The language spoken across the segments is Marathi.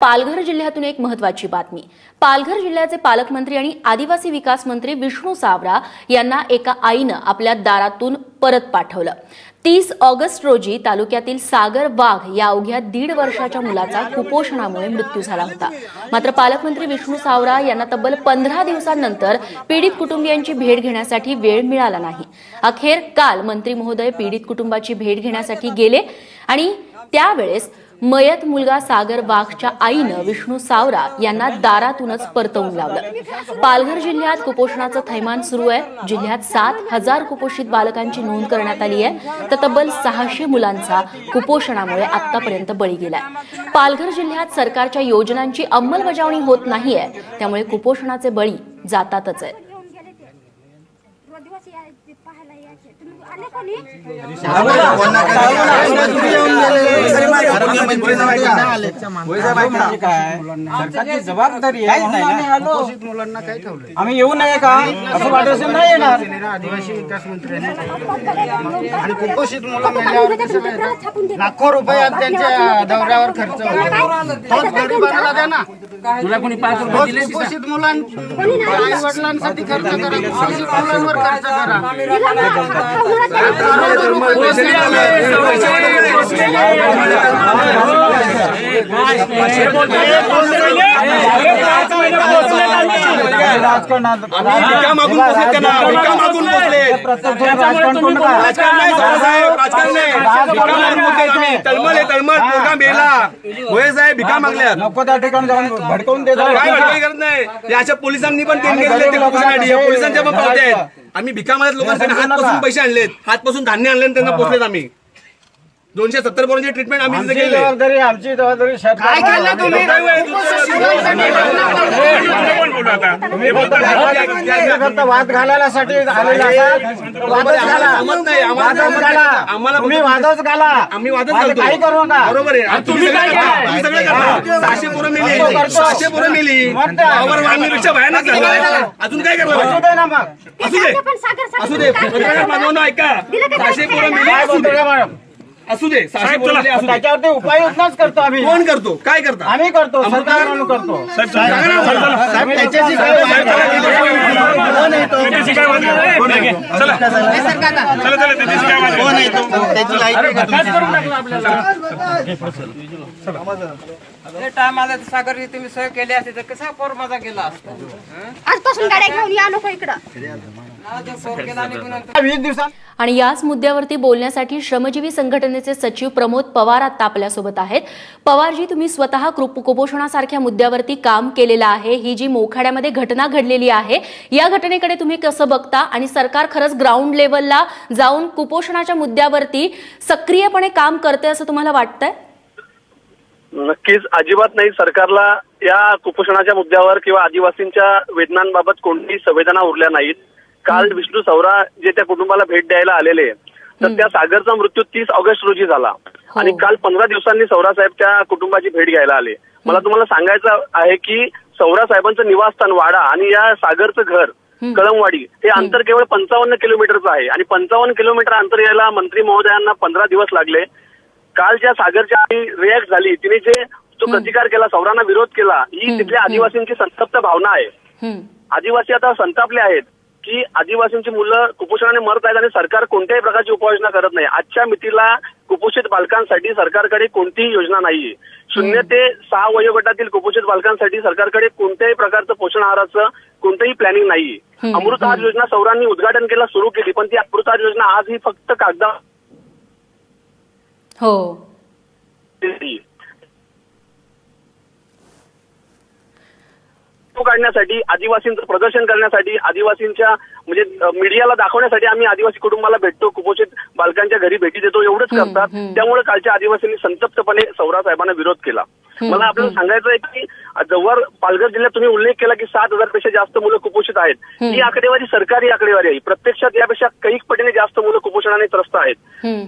पालघर जिल्ह्यातून एक महत्त्वाची बातमी। पालघर जिल्ह्याचे पालकमंत्री आणि आदिवासी विकास मंत्री विष्णू सावरा यांना एका आईनं आपल्या दारातून परत पाठवलं। 30 ऑगस्ट रोजी तालुक्यातील सागर वाघ या अवघ्या 1.5 वर्षाच्या मुलाचा कुपोषणामुळे मृत्यू झाला होता। मात्र पालकमंत्री विष्णू सावरा यांना तब्बल 15 दिवसांनंतर पीडित कुटुंबियांची भेट घेण्यासाठी वेळ मिळाला नाही। अखेर काल मंत्री महोदय पीडित कुटुंबाची भेट घेण्यासाठी गेले आणि त्यावेळेस मयत मुलगा सागर वाघच्या आईनं विष्णू सावरा यांना दारातूनच परतवून लावलं। पालघर जिल्ह्यात कुपोषणाचं थैमान सुरू आहे। जिल्ह्यात 7,000 कुपोषित बालकांची नोंद करण्यात आली आहे, तर तब्बल 600 मुलांचा कुपोषणामुळे आतापर्यंत बळी गेलाय। पालघर जिल्ह्यात सरकारच्या योजनांची अंमलबजावणी होत नाहीये, त्यामुळे कुपोषणाचे बळी जातातच आहेत। सरकारची जबाबदारी आहे। आम्ही येऊ नये का असं वाटत नाही येणार। आदिवासी विकास मंत्र्यांनी आणि कुपोषित मुलं मेल्यावर लाखो रुपये त्यांच्या दौऱ्यावर खर्च होतो। गरीबांना द्या ना, तुला कोणी 5 रुपये दिले? कुपोषित मुलांना आई वडिलांसाठी खर्च करा, कुपोषित मुलांवर खर्च करा। भिका मागल्या नको त्या ठिकाणी जाऊन भडकवून देतात। काय भडकाई करत नाही। अशा पोलिसांनी पण पोलिसांच्या पण पावत्या आहेत। आम्ही भिका मागत लोकांसाठी हातपासून पैसे आणलेत, हातपासून धान्य आणले, त्यांना पोचलेत। आम्ही 270 पोरांची ट्रीटमेंट आम्ही आमची जबाबदारी काय केलं तुम्ही? फक्त वाद घालायसाठी आलेला असाल, वादच घाला। आम्हाला तुम्ही वादच घाला, आम्ही वादच घालतो। काही करू नका। बरोबर आहे। तुम्ही काय करता? 600 पोरं मेली, 600 पोरं मेली, पावर वाढण्यापेक्षा भयानक झालं। अजून काय करणार? असू दे ना मग, असू दे, असू दे। पत्रकार बांधवांनो ऐका, 600 पोरं मेली, काय असू बोलतो दे, का मॅडम? असू दे, 600 पोरं मेली, असू दे। त्याच्यावरती उपाययोजनाच करतो आम्ही। कोण करतो? काय करता? आम्ही करतो, सरकार म्हणून करतो। साहेब त्याच्याशी काय कोण आहे तो? कोण आहे तो? त्याची लाईट टाइम आला तर सागर तुम्ही सहयोग केले असते तर कसा पोर माझा गेला असता। आजपासून गाड्या घेऊन या नको इकडं। 20 दिवसात आणि याच मुद्द्यावरती बोलण्यासाठी श्रमजीवी संघटनेचे सचिव प्रमोद पवार आता आपल्यासोबत आहेत। पवारजी, तुम्ही स्वतः कुपोषणासारख्या मुद्द्यावरती काम केलेलं आहे। ही जी मोखाड्यामध्ये घटना घडलेली आहे, या घटनेकडे तुम्ही कसं बघता आणि सरकार खरंच ग्राउंड लेवलला जाऊन कुपोषणाच्या मुद्द्यावरती सक्रियपणे काम करते असं तुम्हाला वाटतंय? नक्कीच अजिबात नाही। सरकारला या कुपोषणाच्या मुद्द्यावर किंवा आदिवासींच्या वेदनांबाबत कोणतीही संवेदना उरल्या नाहीत। काल विष्णू सावरा जे त्या कुटुंबाला भेट द्यायला आलेले, तर त्या सागरचा मृत्यू 30 ऑगस्ट रोजी झाला आणि काल 15 दिवसांनी सावरा साहेब त्या कुटुंबाची भेट घ्यायला आले। मला तुम्हाला सांगायचं आहे की सावरा साहेबांचं निवासस्थान वाडा आणि या सागरचं घर कळमवाडी हे अंतर केवळ 55 किलोमीटरचं आहे आणि 55 किलोमीटर अंतर यायला मंत्री महोदयांना 15 दिवस लागले। काल ज्या सागरच्या रिॲक्ट झाली, तिने जे जो प्रतिकार केला, सावरांना विरोध केला, ही तिथल्या आदिवासींची संतप्त भावना आहे। आदिवासी आता संतापले आहेत की आदिवासींची मुलं कुपोषणाने मरत आहेत आणि सरकार कोणत्याही प्रकारची उपाययोजना करत नाही। आजच्या मितीला कुपोषित बालकांसाठी सरकारकडे कोणतीही योजना नाहीये। 0 ते 6 वयोगटातील कुपोषित बालकांसाठी सरकारकडे कोणत्याही प्रकारचं पोषण आहाराचं कोणतंही प्लॅनिंग नाहीये। अमृत आहार योजना सावरांनी उद्घाटन केला, सुरू केली, पण ती अमृत आहार योजना आज ही फक्त कागदावर हो काढण्यासाठी, आदिवासींचं प्रदर्शन करण्यासाठी, आदिवासींच्या म्हणजे मीडियाला दाखवण्यासाठी आम्ही आदिवासी कुटुंबाला भेटतो, कुपोषित बालकांच्या घरी भेटी देतो, एवढंच करतात। त्यामुळे कालच्या आदिवासींनी संतप्तपणे सावरा साहेबांना विरोध केला। मला आपल्याला सांगायचं आहे की जवळ पालघर जिल्ह्यात तुम्ही उल्लेख केला की 7,000 पेक्षा जास्त मुलं कुपोषित आहेत। ही आकडेवारी सरकारी आकडेवारी आहे। प्रत्यक्षात यापेक्षा कैक पटीने जास्त मुलं कुपोषणाने त्रस्त आहेत।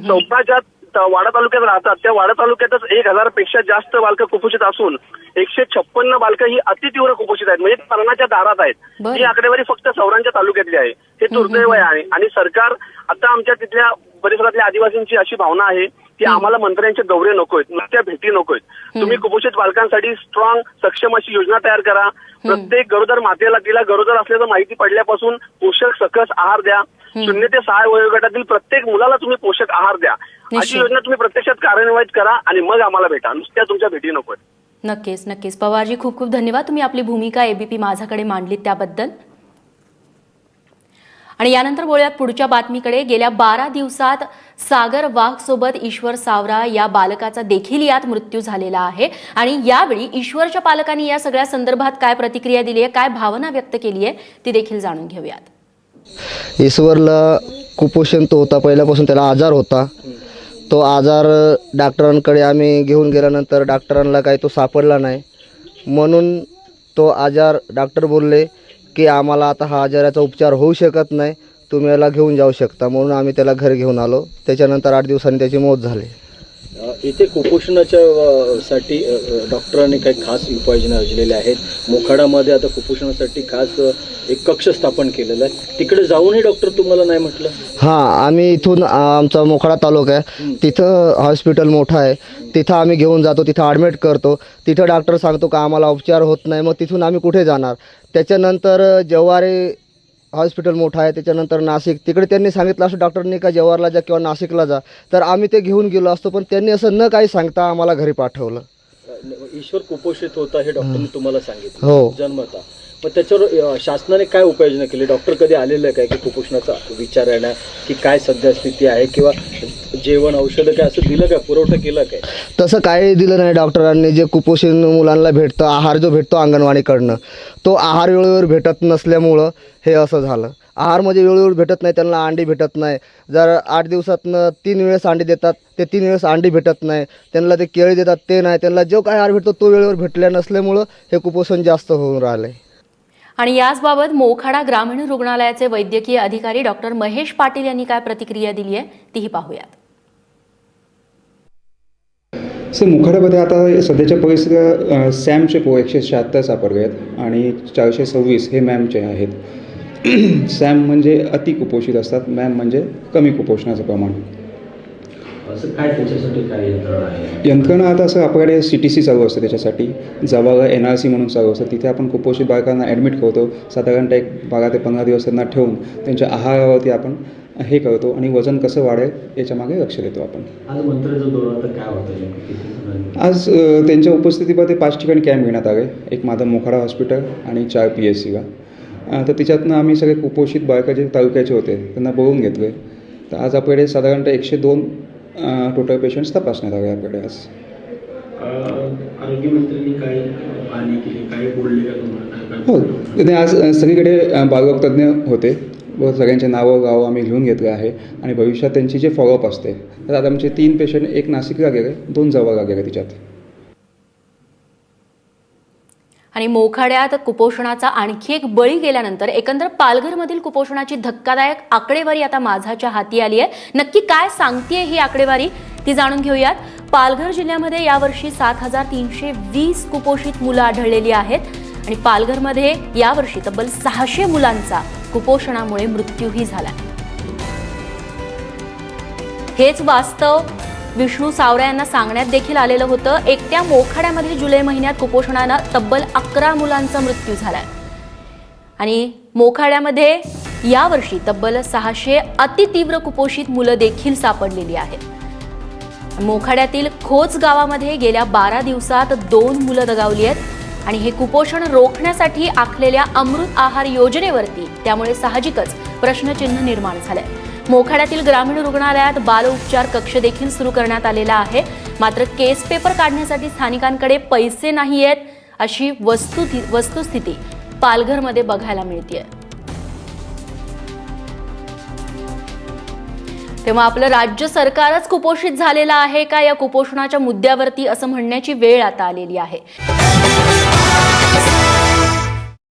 14च्या वाडा तालुक्यात राहतात त्या वाडा तालुक्यातच 1000 पेक्षा जास्त बालकं कुपोषित असून 156 बालकं ही अतितीव्र कुपोषित आहेत, म्हणजे मरणाच्या दारात आहेत. बरं. ही आकडेवारी फक्त सौरांच्या तालुक्यातली आहे. हे दुर्दैव आहे. आणि सरकार आता आमच्या तिथल्या परिसरातल्या आदिवासींची अशी भावना आहे की आम्हाला मंत्र्यांचे दौरे नकोयत, नुसत्या भेटी नकोयत. तुम्ही कुपोषित बालकांसाठी स्ट्रॉंग सक्षम अशी योजना तयार करा. प्रत्येक गरोदर मातेला तिला गरोदर असल्याचं माहिती पडल्यापासून पोषक सकस आहार द्या. 0 ते 6 वयोगटातील प्रत्येक मुलाला तुम्ही पोषक आहार द्या. अशी योजना तुम्ही प्रत्यक्षात कार्यान्वित करा आणि मग आम्हाला भेटा, नुसत्या तुमच्या भेटी नकोय. नक्कीच नक्कीच पवारजी, खूप खूप धन्यवाद. तुम्ही आपली भूमिका एबीपी माझाकडे मांडलीत त्याबद्दल. आणि यानंतर बोलूयात पुढच्या बातमीकडे. गेल्या 12 दिवसात सागर वाघ सोबत ईश्वर सावरा या बालकाचा देखील यात मृत्यू झालेला आहे. आणि यावेळी ईश्वरच्या पालकांनी या सगळ्या संदर्भात काय प्रतिक्रिया दिली आहे, काय भावना व्यक्त केली आहे, ती देखील जाणून घेऊयात. ईश्वरला कुपोषण तो होता, पहिल्यापासून त्याला आजार होता. तो आजार डॉक्टरांकडे आम्ही घेऊन गेल्यानंतर डॉक्टरांना काही तो सापडला नाही, म्हणून तो आजार डॉक्टर बोलले की आम्हाला आता हा आजाराचा उपचार होऊ शकत नाही, तुम्ही याला घेऊन जाऊ शकता. म्हणून आम्ही त्याला घरी घेऊन आलो. त्याच्यानंतर 8 दिवसांनी त्याची मौत झाली. इथे कुपोषणाच्या साठी डॉक्टरांनी काही खास उपाययोजना योजलेल्या आहेत. मोखाडामध्ये आता कुपोषणासाठी खास एक कक्ष स्थापन केलेला आहे. तिकडे जाऊनही डॉक्टर तुम्हाला नाही म्हटलं? हां, आम्ही इथून आमचा मोखाडा तालुका आहे, तिथं हॉस्पिटल मोठं आहे, तिथं आम्ही घेऊन जातो, तिथं ॲडमिट करतो. तिथं डॉक्टर सांगतो का आम्हाला उपचार होत नाही, मग तिथून आम्ही कुठे जाणार. त्याच्यानंतर जव्हारे हॉस्पिटल मोठं आहे, त्याच्यानंतर नाशिक, तिकडे त्यांनी सांगितलं असं डॉक्टरनी का जव्हारला जा किंवा नाशिकला जा, तर आम्ही ते घेऊन गेलो असतो, पण त्यांनी असं न काही सांगता आम्हाला घरी पाठवलं. ईश्वर कुपोषित होता हे डॉक्टरने तुम्हाला सांगितलं? हो. जन्मता. मग त्याच्यावर शासनाने काय उपाययोजना केली? डॉक्टर कधी आलेलं आहे काय की कुपोषणाचा विचार आहे की काय सध्या स्थिती आहे, किंवा जेवण औषधं काय असं दिलं काय, पुरवठा केला काय? तसं काही दिलं नाही डॉक्टरांनी. जे कुपोषण मुलांना भेटतं, आहार जो भेटतो अंगणवाडीकडनं, तो आहार वेळेवर भेटत नसल्यामुळं हे असं झालं. आहार म्हणजे वेळेवर भेटत नाही, त्यांना अंडी भेटत नाही. जर 8 दिवसातनं 3 वेळेस अंडी देतात, ते 3 वेळेस अंडी भेटत नाही. त्यांना ते केळी देतात, ते नाही. त्यांना जो काय आहार भेटतो तो वेळेवर भेटल्या नसल्यामुळं हे कुपोषण जास्त होऊन राहिलं आहे. आणि याचबाबत मोखाडा ग्रामीण रुग्णालयाचे वैद्यकीय अधिकारी डॉक्टर महेश पाटील यांनी काय प्रतिक्रिया दिली आहे तीही पाहूयात. सर, मोखाड्यामध्ये आता सध्याच्या परिस्थितीत सॅमचे 176 सापडले आहेत आणि 426 हे मॅमचे आहेत. सॅम म्हणजे अति कुपोषित असतात, मॅम म्हणजे कमी कुपोषणाचं प्रमाण. असं काय त्याच्यासाठी काय यंत्रणा आहे? यंत्रणा आता असं आपल्याकडे CTC चालू असतं, त्याच्यासाठी जवळ NRC म्हणून चालू असतं. तिथे आपण कुपोषित बालकांना ॲडमिट करतो. साधारणतः 12 ते 15 दिवस त्यांना ठेवून त्यांच्या आहारावरती आपण हे करतो आणि वजन कसं वाढेल याच्यामागे लक्ष देतो आपण. आज मंत्र्याचा दौरा तर काय होतं? आज त्यांच्या उपस्थितीमध्ये 5 ठिकाणी कॅम्प घेण्यात आले. एक माझं मोखाडा हॉस्पिटल आणि 4 PSCला. तर त्याच्यातनं आम्ही सगळे कुपोषित बालकं जे तालुक्याचे होते त्यांना बघून घेतले. तर आज आपल्याकडे साधारणतः 102 टोटल पेशंट्स तपासण्यात आले आपल्याकडे आज. आरोग्यमंत्र्यांनी काय पाहणी केली, काय बोलले का तुम्हाला? हो, त्यांनी आज सगळीकडे बालरोगतज्ञ होते व सगळ्यांचे नावं गावं आम्ही घेऊन घेतले आहे आणि भविष्यात त्यांची जे फॉलोअप असते. तर आता आमचे 3 पेशंट, एक नाशिकला गेले, 2 जवळला गेले तिच्यात. आणि मोखाड्यात कुपोषणाचा आणखी एक बळी गेल्यानंतर एकंदर पालघरमधील कुपोषणाची धक्कादायक आकडेवारी आता माझाच्या हाती आली आहे. नक्की काय सांगतेय ही आकडेवारी ती जाणून घेऊयात. पालघर जिल्ह्यामध्ये यावर्षी 7,320 कुपोषित मुलं आढळलेली आहेत आणि पालघरमध्ये यावर्षी तब्बल 600 मुलांचा कुपोषणामुळे मृत्यूही झाला. हेच वास्तव विष्णू सावरा यांना सांगण्यात देखील आलेलं होतं. एकट्या मोखाड्यामध्ये जुलै महिन्यात कुपोषणानं तब्बल 11 मुलांचा मृत्यू झालाय आणि मोखाड्यामध्ये यावर्षी तब्बल 600 अतितीव्र कुपोषित मुलं देखील सापडलेली आहेत. मोखाड्यातील खोच गावामध्ये गेल्या 12 दिवसात 2 मुलं दगावली आहेत आणि हे कुपोषण रोखण्यासाठी आखलेल्या अमृत आहार योजनेवरती त्यामुळे साहजिकच प्रश्नचिन्ह निर्माण झालंय. मोखाड्यातील ग्रामीण रुग्णालयात बाल उपचार कक्ष देखील सुरू करण्यात आलेला आहे. मात्र केस पेपर काढण्यासाठी स्थानिकांकडे पैसे नाही आहेत अशी वस्तुस्थिती पालघरमध्ये बघायला मिळतेय. तेव्हा आपलं राज्य सरकारच कुपोषित झालेलं आहे का या कुपोषणाच्या मुद्द्यावरती असं म्हणण्याची वेळ आता आलेली आहे.